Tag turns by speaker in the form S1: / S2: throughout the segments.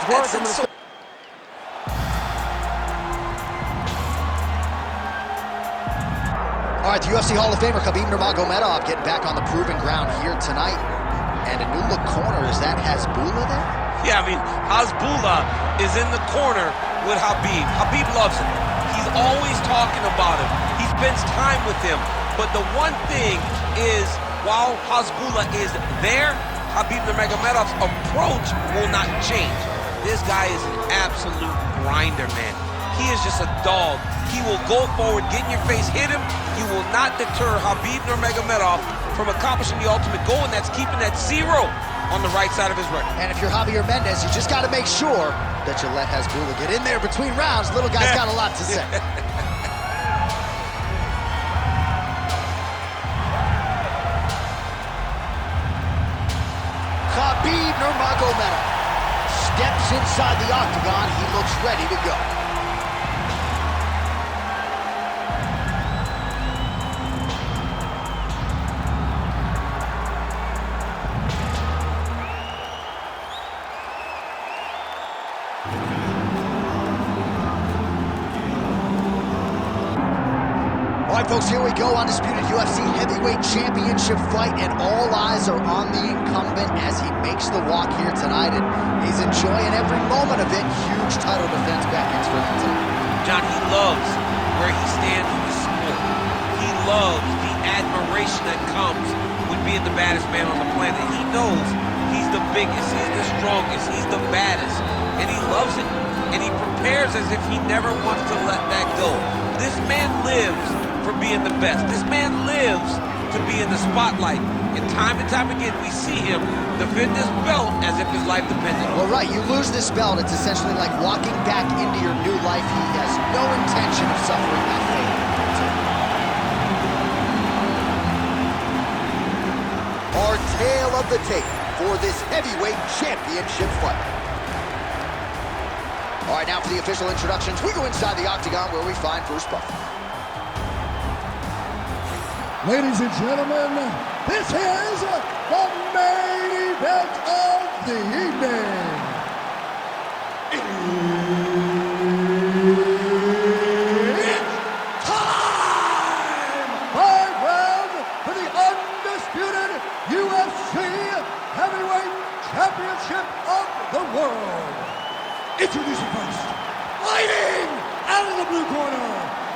S1: work.
S2: All right, the UFC Hall of Famer Khabib Nurmagomedov getting back on the proving ground here tonight. And a new look corner, is that Hasbulla there?
S3: Yeah, I mean, Hasbulla is in the corner with Khabib. Khabib loves him. He's always talking about him. He spends time with him. But the one thing is, while Hasbulla is there, Khabib Nurmagomedov's approach will not change. This guy is an absolute grinder, man. He is just a dog. He will go forward, get in your face, hit him. You will not deter Khabib Nurmagomedov from accomplishing the ultimate goal, and that's keeping that 0 on the right side of his record.
S2: And if you're Javier Mendez, you just got to make sure that you let Hasbulla get in there between rounds. Little guy's got a lot to say. Khabib Nurmagomedov steps inside the octagon. He looks ready to go. All right, folks, here we go. Undisputed UFC heavyweight championship fight, and all eyes are on the incumbent as he makes the walk here tonight, and he's enjoying every moment of it. Huge title defense back in for him tonight.
S3: John, he loves where he stands in the sport. He loves the admiration that comes with being the baddest man on the planet. He knows he's the biggest, he's the strongest, he's the baddest, and he loves it. And he prepares as if he never wants to let that go. This man lives for being the best. This man lives to be in the spotlight. And time again, we see him defend this belt as if his life depended on it.
S2: Well, right, you lose this belt, it's essentially like walking back into your new life. He has no intention of suffering that fate. Our tale of the tape for this heavyweight championship fight. All right, now for the official introductions, we go inside the octagon where we find Bruce Buffer.
S1: Ladies and gentlemen, this is the main event of the evening. It's time! 5 rounds for the undisputed UFC Heavyweight Championship of the world. Introducing first, fighting out of the blue corner,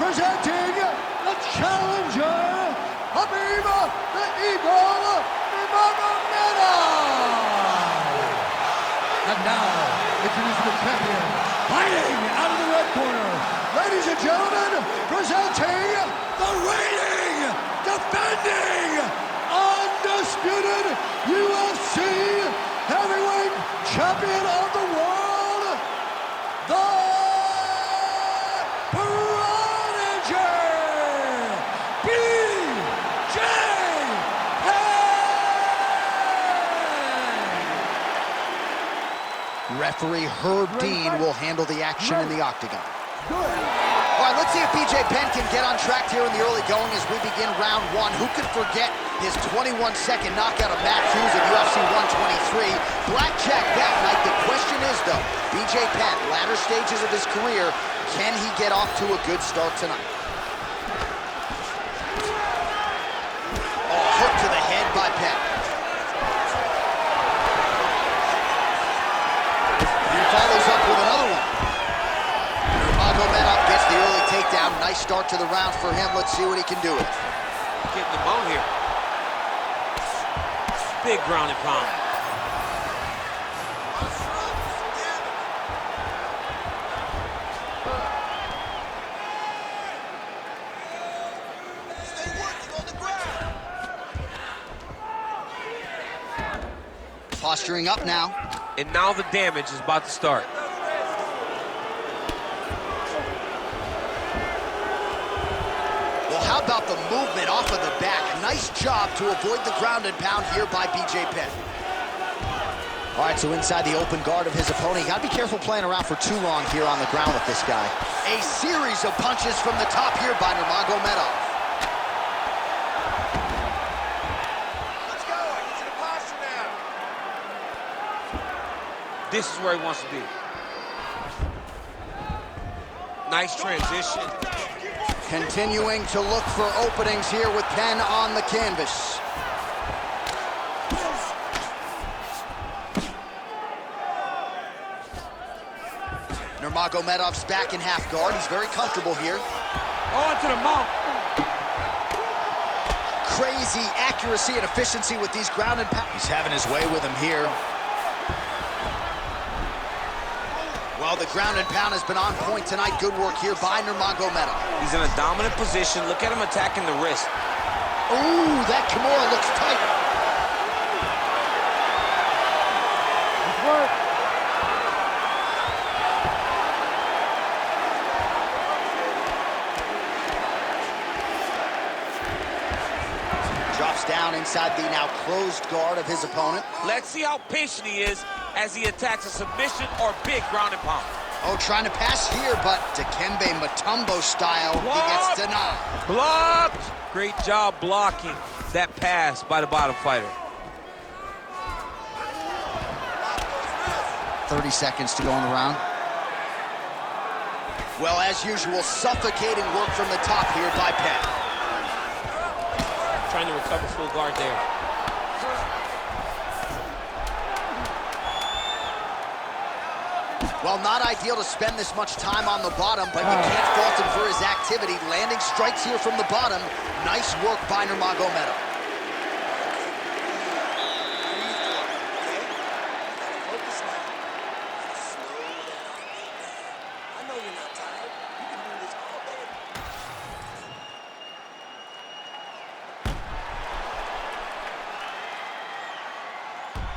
S1: presenting the challenger, Khabib the Eagle Nurmagomedov. And now, introducing the champion, fighting out of the red corner, ladies and gentlemen, presenting the reigning, defending, undisputed UFC Heavyweight Champion of the world, the Prodigy, BJ Penn!
S2: Referee Herb Dean will handle the action in the octagon. All right, let's see if BJ Penn can get on track here in the early going as we begin round 1. Who could forget his 21-second knockout of Matt Hughes at UFC 123? Blackjack that night. The question is, though, BJ Penn, latter stages of his career, can he get off to a good start tonight? Oh, hook to the head by Penn. He follows up with another one. Nurmagomedov gets the early takedown. Nice start to the round for him. Let's see what he can do with it.
S3: Getting the bone here. Big ground and pound.
S4: Stay working on the ground.
S2: Posturing up now.
S3: And now the damage is about to start.
S2: Well, how about the movement off of the back? Nice job to avoid the ground and pound here by BJ Penn. All right, so inside the open guard of his opponent, you gotta be careful playing around for too long here on the ground with this guy. A series of punches from the top here by Nurmagomedov.
S4: Let's go. I get you the posture now.
S3: this is where he wants to be. Nice transition.
S2: Continuing to look for openings here with Penn on the canvas. Nurmagomedov's back in half guard. He's very comfortable here.
S3: On to the mount.
S2: Crazy accuracy and efficiency with these ground and pound. He's having his way with him here. Well, the ground and pound has been on point tonight. Good work here by Nurmagomedov.
S3: He's in a dominant position. Look at him attacking the wrist.
S2: Ooh, that Kimura looks tight.
S1: Good work.
S2: Drops down inside the now closed guard of his opponent.
S3: Let's see how patient he is as he attacks a submission or big ground and pound.
S2: Oh, trying to pass here, but Dikembe Mutombo style, he gets denied.
S3: Blocked! Great job blocking that pass by the bottom fighter.
S2: 30 seconds to go in the round. Well, as usual, suffocating work from the top here by Penn.
S3: Trying to recover full guard there.
S2: Well, not ideal to spend this much time on the bottom, but you can't fault him for his activity. Landing strikes here from the bottom. Nice work by Nurmagomedov.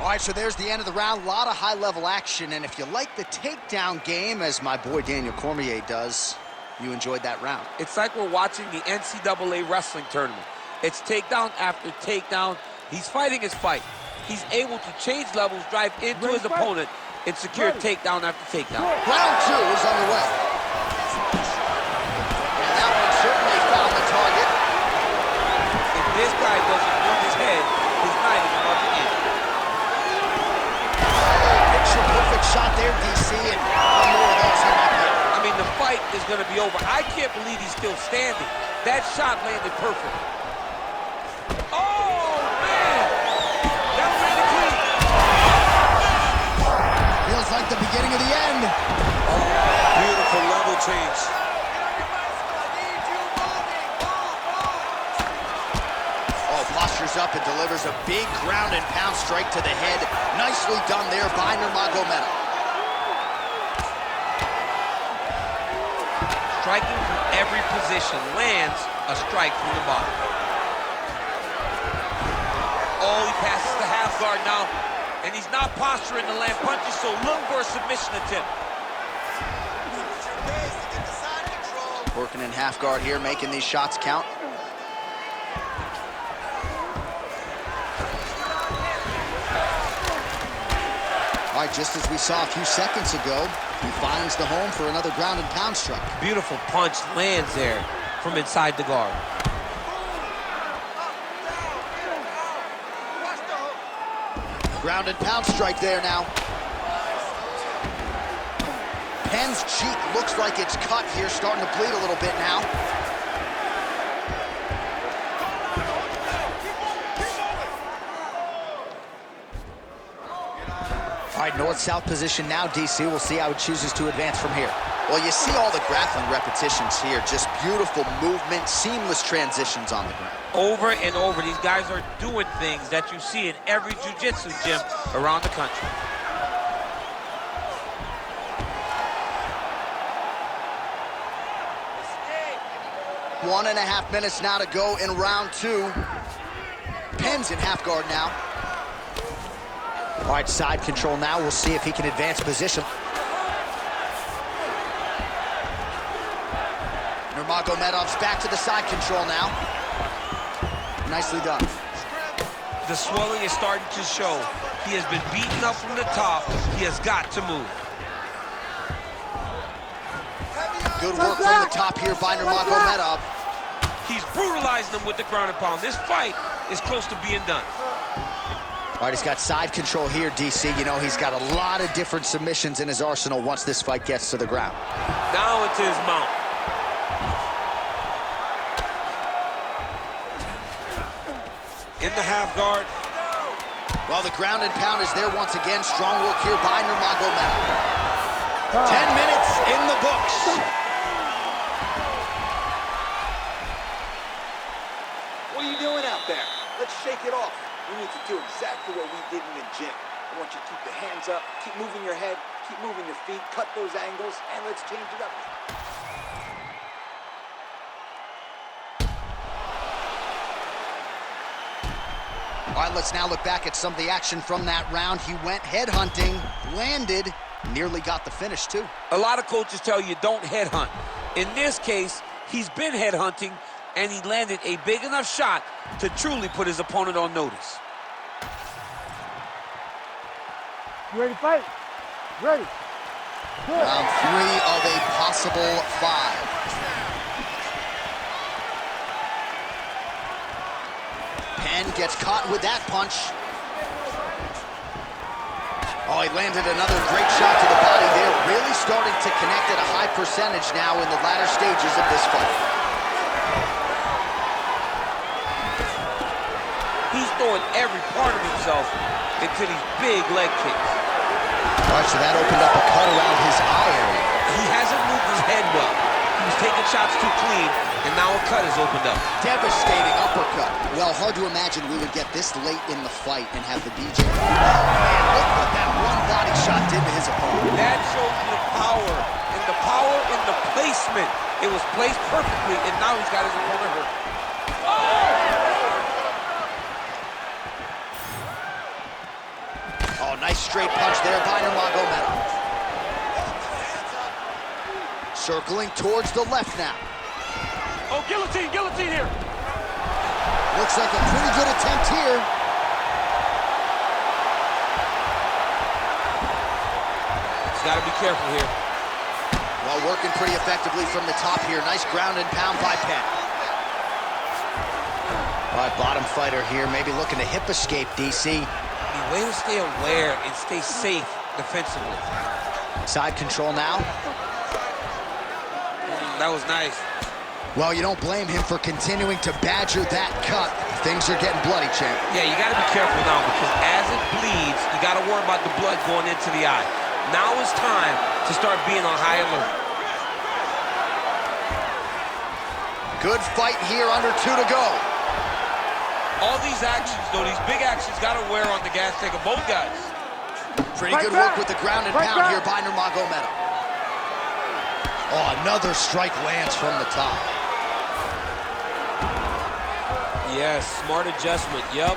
S2: All right, so there's the end of the round. A lot of high-level action, and if you like the takedown game, as my boy Daniel Cormier does, you enjoyed that round.
S3: It's like we're watching the NCAA wrestling tournament. It's takedown after takedown. He's fighting his fight. He's able to change levels, drive into his opponent, and secure takedown after takedown.
S2: Round two is underway. And that one certainly found the target.
S3: If this guy doesn't move his head, his night is about to end.
S2: Picture-perfect shot there, DC, and one more of those he might hit.
S3: I mean, the fight is going to be over. I can't believe he's still standing. That shot landed perfect. Oh, man! That was really clean.
S2: Feels like the beginning of the end.
S3: Beautiful level change.
S2: Oh, postures up and delivers a big ground and pound strike to the head. Nicely done there by Nurmagomedov.
S3: Striking from every position, lands a strike from the bottom. Oh, he passes the half guard now, and he's not posturing to land punches, so look for a submission attempt.
S2: Working in half guard here, making these shots count. All right, just as we saw a few seconds ago, he finds the home for another ground and pound strike.
S3: Beautiful punch lands there from inside the guard.
S2: Ground and pound strike there now. Penn's cheek looks like it's cut here, starting to bleed a little bit now. All right, north-south position now, DC. We'll see how he chooses to advance from here. Well, you see all the grappling repetitions here. Just beautiful movement, seamless transitions on the ground.
S3: Over and over, these guys are doing things that you see in every jiu-jitsu gym around the country.
S2: One and a half minutes now to go in round two. Penn's in half guard now. All right, side control now. We'll see if he can advance position. Nurmagomedov's back to the side control now. Nicely done.
S3: The swelling is starting to show. He has been beaten up from the top. He has got to move.
S2: Good work from the top here by Nurmagomedov.
S3: He's brutalizing them with the ground and pound. This fight is close to being done.
S2: All right, he's got side control here, DC. You know, he's got a lot of different submissions in his arsenal once this fight gets to the ground.
S3: Now it's his mount. In the half guard.
S2: Well, the ground and pound is there once again. Strong work here by Nurmagomedov. 10 minutes in the books.
S4: What are you doing out there? Let's shake it off. We need to do exactly what we did in the gym. I want you to keep the hands up, keep moving your head, keep moving your feet, cut those angles, and let's change it up.
S2: All right, let's now look back at some of the action from that round. He went headhunting, landed, nearly got the finish, too.
S3: A lot of coaches tell you don't headhunt. In this case, he's been headhunting, and he landed a big enough shot to truly put his opponent on notice.
S5: You ready to fight? Ready. Good.
S2: Round 3 of a possible 5. Penn gets caught with that punch. Oh, he landed another great shot to the body. They're really starting to connect at a high percentage now in the latter stages of this fight.
S3: He's throwing every part of himself into these big leg kicks.
S2: All right, so that opened up a cut around his eye area.
S3: He hasn't moved his head well. He was taking shots too clean, and now a cut has opened up.
S2: Devastating uppercut. Well, hard to imagine we would get this late in the fight and have the BJ. Oh, man, look what that one body shot did to his opponent.
S3: That shows you the power in the placement. It was placed perfectly, and now he's got his opponent hurt.
S2: Oh, nice straight punch there by Nurmagomedov. Circling towards the left now.
S3: Oh, guillotine here.
S2: Looks like a pretty good attempt here.
S3: He's got to be careful here.
S2: Well, working pretty effectively from the top here. Nice ground and pound by Penn. All right, bottom fighter here, maybe looking to hip escape, DC.
S3: Way to stay aware and stay safe defensively.
S2: Side control now.
S3: That was nice.
S2: Well, you don't blame him for continuing to badger that cut. Things are getting bloody, champ.
S3: Yeah, you got to be careful now because as it bleeds, you got to worry about the blood going into the eye. Now it's time to start being on high alert.
S2: Good fight here, under 2 to go.
S3: All these actions, though, these big actions, got to wear on the gas tank of both guys.
S2: Pretty good work with the ground and pound here by Nurmagomedov. Oh, another strike lands from the top.
S3: Yes, smart adjustment, yep.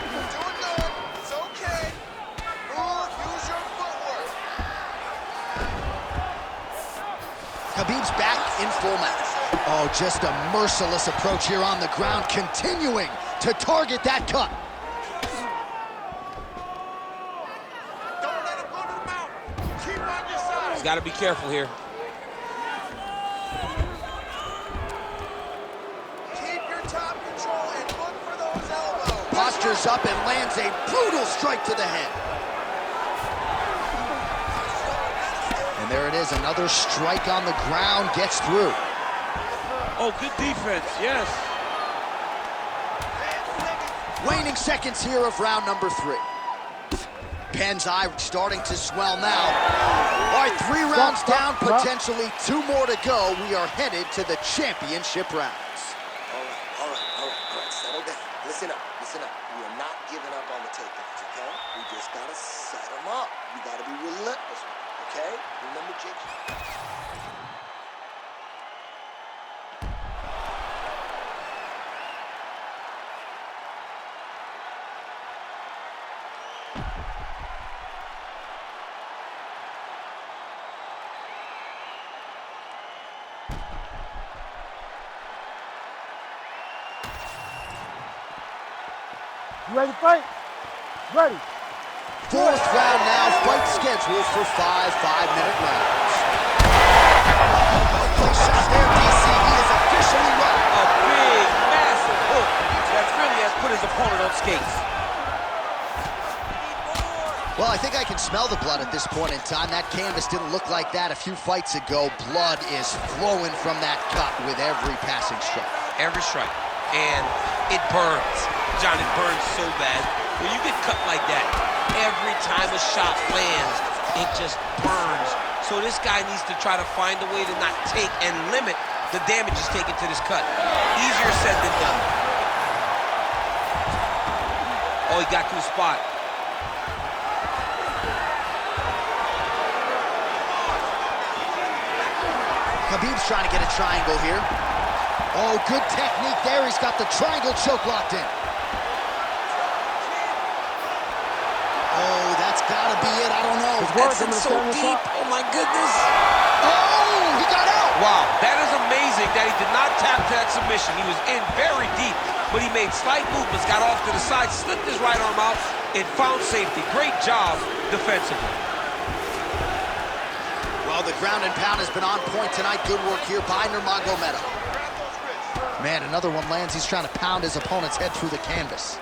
S4: Doing good. It's okay. Move, use your footwork.
S2: Khabib's back in full mount. Oh, just a merciless approach here on the ground, continuing to target that cut.
S4: Don't let him go to the mount. Keep on your side.
S3: He's got to be careful here.
S4: Keep your top control and look for those elbows.
S2: Postures up and lands a brutal strike to the head. And there it is, another strike on the ground, gets through.
S3: Oh, good defense, yes.
S2: Waning seconds here of round number 3. Penn's eye starting to swell now. All right, 3 rounds down, potentially 2 more to go. We are headed to the championship rounds.
S4: All right. Settle down. Listen up. We are not giving up on the takedowns, okay? We just gotta set them up. We gotta be relentless, okay? Remember, Jake?
S5: You ready to fight? Ready.
S2: 4th round now, fight scheduled for 5 5-minute rounds. Shot there, DC. He is officially right.
S3: A big, massive hook that really has put his opponent opponent on skates.
S2: Well, I think I can smell the blood at this point in time. That canvas didn't look like that a few fights ago. Blood is flowing from that cut with every passing strike.
S3: Every strike. And it burns. John, it burns so bad. When you get cut like that, every time a shot lands, it just burns. So this guy needs to try to find a way to not take and limit the damage he's taken to this cut. Easier said than done. Oh, he got to the spot.
S2: Khabib's trying to get a triangle here. Oh, good technique there. He's got the triangle choke locked in. Oh, that's gotta be it. I don't know.
S3: That's in so deep. Oh, my goodness.
S2: Oh, he got out.
S3: Wow, that is amazing that he did not tap to that submission. He was in very deep, but he made slight movements, got off to the side, slipped his right arm out, and found safety. Great job defensively.
S2: Well, the ground and pound has been on point tonight. Good work here by Nurmagomedov. Man, another one lands. He's trying to pound his opponent's head through the canvas.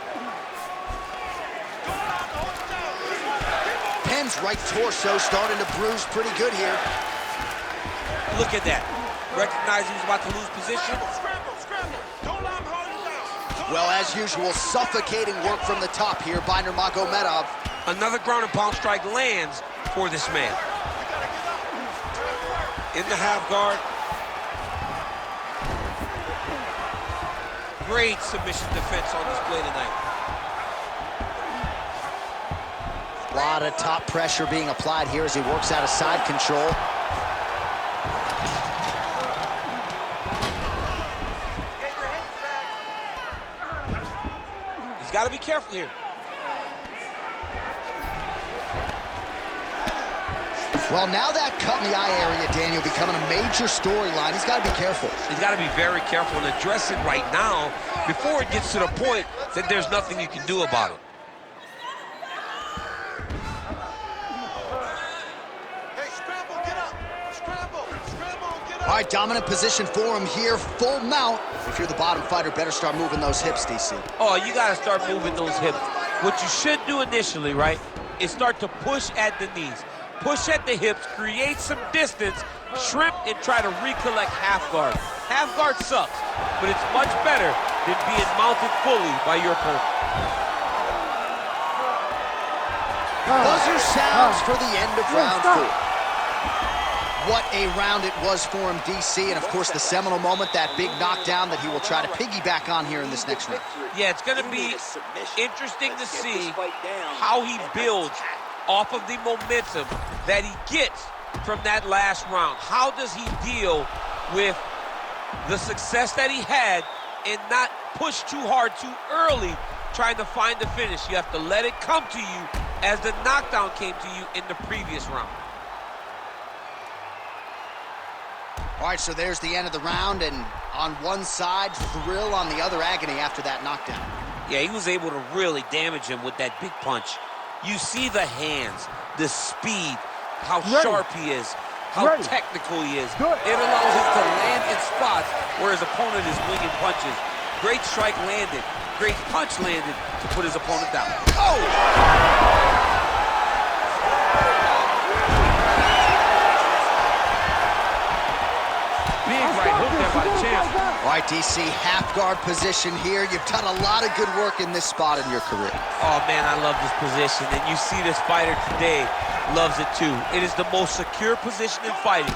S2: Penn's right torso starting to bruise pretty good here.
S3: Look at that. Recognized he was about to lose position.
S2: Well, as usual, suffocating work from the top here by Nurmagomedov.
S3: Another ground and pound strike lands for this man. In the half guard. Great submission defense on display tonight.
S2: A lot of top pressure being applied here as he works out of side control.
S3: He's got to be careful here.
S2: Well, now that cut in the eye area, Daniel, becoming a major storyline. He's got to be careful.
S3: He's got to be very careful and address it right now before it gets to the point that there's nothing you can do about it.
S4: Hey, scramble, get up. Scramble, get up.
S2: All right, dominant position for him here, full mount. If you're the bottom fighter, better start moving those hips, DC.
S3: Oh, you got to start moving those hips. What you should do initially, right, is start to push at the knees. Push at the hips, create some distance, shrimp, and try to recollect half guard. Half guard sucks, but it's much better than being mounted fully by your opponent.
S2: Buzzer sounds for the end of round 4. What a round it was for him, DC, and of course the seminal moment, that big knockdown that he will try to piggyback on here in this next round.
S3: Yeah, it's going to be interesting to see how he builds off of the momentum that he gets from that last round. How does he deal with the success that he had and not push too hard too early trying to find the finish? You have to let it come to you as the knockdown came to you in the previous round.
S2: All right, so there's the end of the round, and on one side, thrill, on the other, agony after that knockdown.
S3: Yeah, he was able to really damage him with that big punch. You see the hands, the speed, how sharp he is, how technical he is. It allows him to land in spots where his opponent is winging punches. Great strike landed, great punch landed to put his opponent down. Oh! Big right hook there by the champ.
S2: All right, DC, half guard position here. You've done a lot of good work in this spot in your career.
S3: Oh, man, I love this position. And you see this fighter today loves it, too. It is the most secure position in fighting.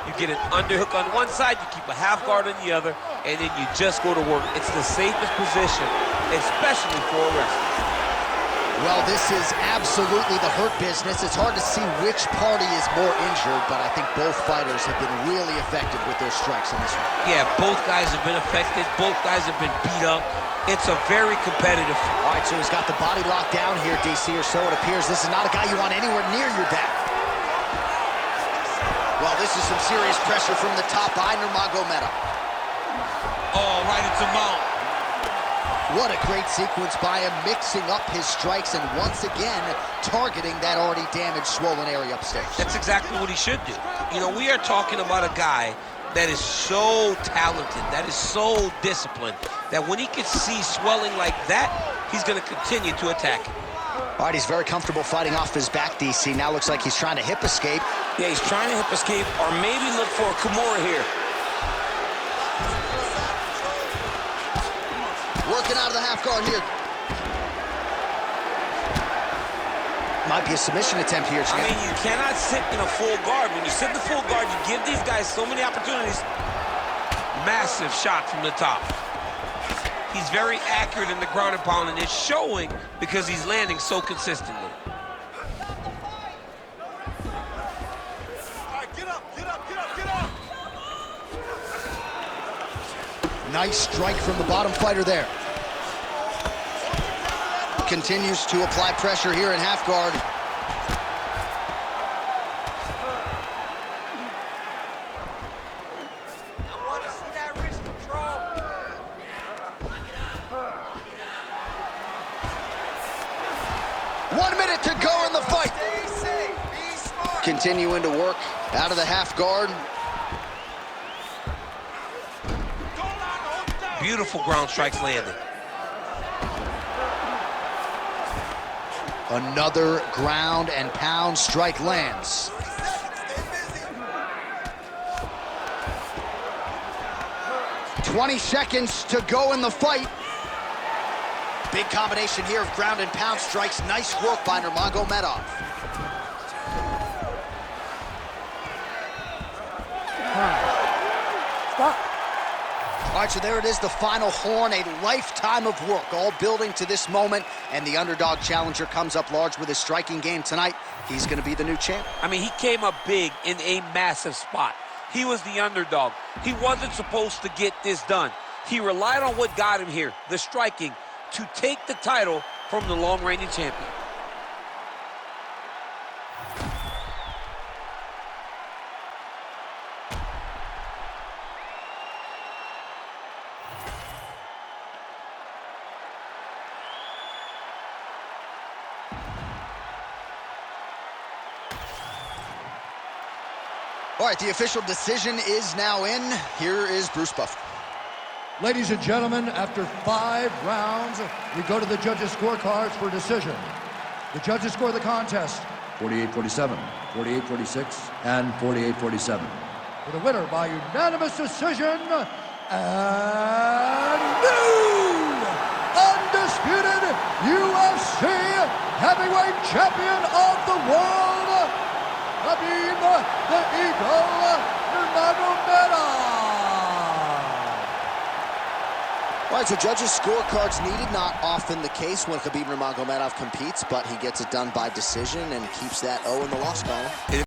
S3: You get an underhook on one side, you keep a half guard on the other, and then you just go to work. It's the safest position, especially for a wrestler.
S2: Well, this is absolutely the hurt business. It's hard to see which party is more injured, but I think both fighters have been really effective with their strikes in this one.
S3: Yeah, both guys have been affected. Both guys have been beat up. It's a very competitive fight.
S2: All right, so he's got the body locked down here, DC, or so it appears. This is not a guy you want anywhere near your back. Well, this is some serious pressure from the top by Nurmagomedov.
S3: Oh, right into mount.
S2: What a great sequence by him, mixing up his strikes and once again targeting that already damaged, swollen area upstairs.
S3: That's exactly what he should do. You know, we are talking about a guy that is so talented, that is so disciplined, that when he can see swelling like that, he's going to continue to attack him.
S2: All right, he's very comfortable fighting off his back, DC. Now looks like he's trying to hip escape.
S3: Yeah, he's trying to hip escape or maybe look for a Kimura here.
S2: Working out of the half guard here. Might be a submission attempt here, champ.
S3: I mean, you cannot sit in a full guard. When you sit in the full guard, you give these guys so many opportunities. Massive shot from the top. He's very accurate in the ground and pound, and it's showing because he's landing so consistently.
S4: All right, get up, get up, get up, get up.
S2: Nice strike from the bottom fighter there. Continues to apply pressure here in half guard.
S4: I want to see that wrist control.
S2: 1 minute to go in the fight.
S4: Stay safe, be smart.
S2: Continuing to work out of the half guard.
S3: Beautiful ground strikes landing.
S2: Another ground and pound strike lands. 20 seconds to go in the fight. Big combination here of ground and pound strikes. Nice work by Nurmagomedov.
S5: Stop.
S2: All right, so there it is, the final horn, a lifetime of work, all building to this moment, and the underdog challenger comes up large with his striking game tonight. He's going to be the new champ.
S3: I mean, he came up big in a massive spot. He was the underdog. He wasn't supposed to get this done. He relied on what got him here, the striking, to take the title from the long-reigning champion.
S2: All right, the official decision is now in. Here is Bruce Buffer.
S1: Ladies and gentlemen, after 5 rounds, we go to the judges' scorecards for decision. The judges score the contest 48-47, 48-46, and 48-47. For the winner by unanimous decision, and new undisputed UFC heavyweight champion of the world, Khabib the Eagle Nurmagomedov.
S2: All right, so judges' scorecards needed. Not often the case when Khabib Nurmagomedov competes, but he gets it done by decision and keeps that O in the loss column.